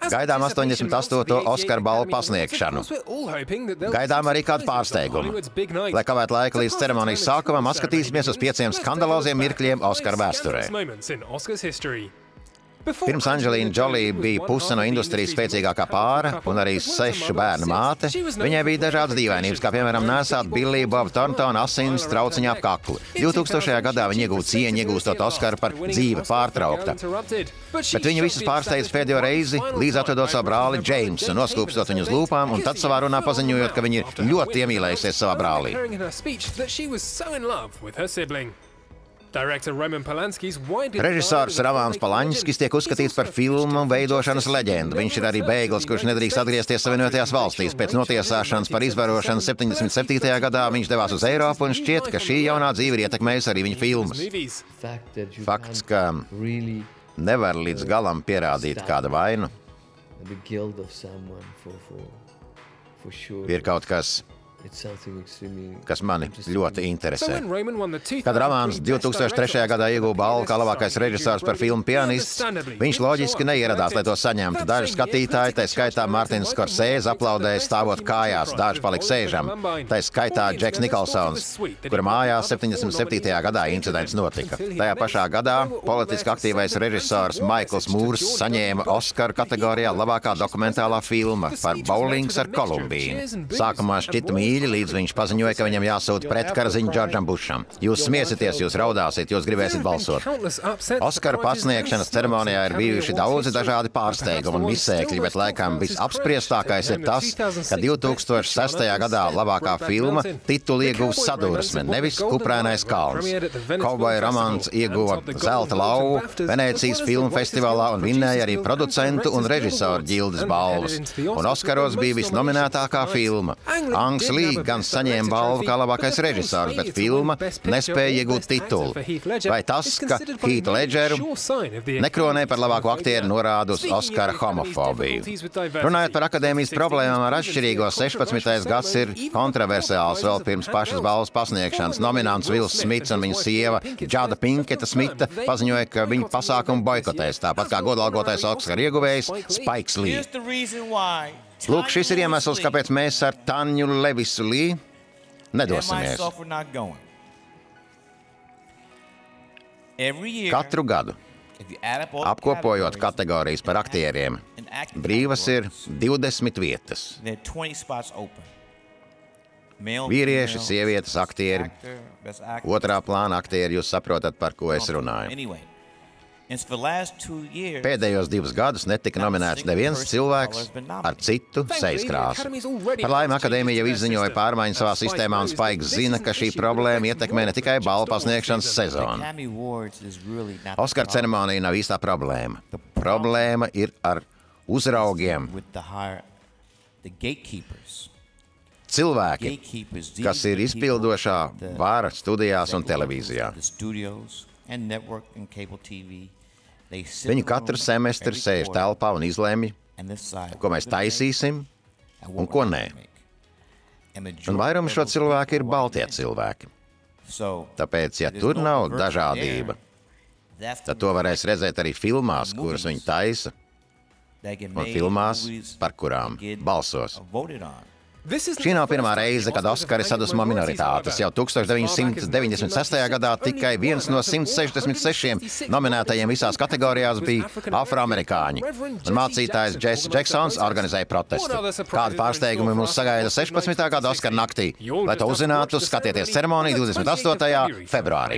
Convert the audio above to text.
Gaidām 88. Oskara balvu pasniegšanu. Gaidām arī kādu pārsteigumu. Lai kavētu laiku līdz ceremonijas sākumam, atskatīsimies uz 5 skandaloziem mirkļiem Oskara vēsturē. Pirms Angelīna Džolī bija puse no industrijas spēcīgākā pāra un arī 6 bērnu māte, viņai bija dažādas dīvainības, kā piemēram nesāt Billija Boba Thorntona asins trauciņā ap kaklu. 2000. gadā viņa iegūta cieņu, iegūstot Oskaru par dzīve pārtraukta. Bet viņu visus pārsteidz pēdējo reizi, līdz atvedot savu brāli Džeimsu, noskūpstot viņu uz lūpām un tad savā runā paziņojot, ka viņa ir ļoti iemīlējusies savā brālī. Režisors Ravāns Palaņskis tiek uzskatīts par filmu veidošanas leģendu. Viņš ir arī bēglis, kurš nedrīkst atgriezties Savienotajās valstīs. Pēc notiesāšanas par izvarošanu 77. gadā viņš devās uz Eiropu un šķiet, ka šī jaunā dzīve ir ietekmējusi arī viņa filmas. Fakts, ka nevar līdz galam pierādīt kāda vainu, ir kaut kas, kas mani ļoti interesē. Kad Ravāns 2003. gadā ieguva balvu kā labākais režisors par filmu Pianists, viņš loģiski neieradās, lai to saņemtu. Daži skatītāji, tā skaitā Martins Skorsēze, aplaudēja stāvot kājās, daži palika sēžam. Tā skaitā Džeks Nikolsons, kura mājās 77. gadā incidents notika. Tajā pašā gadā politiski aktīvais režisors Maikls Mūrs saņēma Oskaru kategorijā labākā dokumentālā filma par Bowlings ar Kolumbīnu. Sākumā šķita mīļi, līdz viņš paziņoja, ka viņam jāsūta pretkarziņu Džordžam Bušam. Jūs smiesieties, jūs raudāsiet, jūs gribēsiet balsot. Oskara pasniegšanas ceremonijā ir bijuši daudzi dažādi pārsteigumi un misēkļi, bet laikam visapspriestākais ir tas, ka 2006. gadā labākā filma titulu ieguva Sadursme, nevis Kuprainais kalns. Kauboja romāns ieguva Zelta lauvu Venēcijas filmu festivālā un vinnēja arī producentu un režisoru ģildes balvas. Un Oskaros bija visnominētākā filma. Angs Lī gan saņēma balvu kā labākais režisors, bet filma nespēja iegūt titulu. Vai tas, ka Heath Ledgeru nekronē par labāko aktieru, norāda uz Oskara homofobiju. Runājot par akadēmijas problēmām ar atšķirīgo, 16. gads ir kontroversiāls. Vēl pirms pašas balvas pasniegšanas nominants Vils Smits un viņa sieva Džada Pinketa Smita paziņoja, ka viņu pasākumu boikotēs, tāpat kā godalgotais Oskara ieguvējs Spikes Lee. Lūk, šis ir iemesls, kāpēc mēs ar Tanju Levisu Lī nedosimies. Katru gadu, apkopojot kategorijas par aktieriem, brīvas ir 20 vietas. Vīrieši, sievietes, aktieri, otrā plāna aktieri, jūs saprotat, par ko es runāju. Pēdējos 2 gadus netika nominēts neviens cilvēks ar citu sejaskrāsu. Par laimi akadēmija jau izziņoja pārmaiņas savā sistēmā un Spaiks zina, ka šī problēma ietekmē ne tikai balvu pasniegšanas sezonu. Oskara ceremonija nav īstā problēma. Problēma ir ar uzraugiem. Cilvēki, kas ir izpildošā vara studijās un televīzijā. Viņi katru semestri sēž telpā un izlemj, ko mēs taisīsim un ko nē. Un vairums šo cilvēku ir baltie cilvēki. Tāpēc, ja tur nav dažādība, tad to varēs redzēt arī filmās, kuras viņi taisa, un filmās, par kurām balsos. Šī nav pirmā reize, kad Oskari sadusmo minoritātes. Jau 1996. gadā tikai viens no 166 nominētajiem visās kategorijās bija afroamerikāņi. Un mācītājs Jesse Jacksons organizēja protestu. Kādi pārsteigumi mūs sagaida 16. gada Oskara naktī? Lai to uzzinātu, skatieties ceremoniju 28. februārī.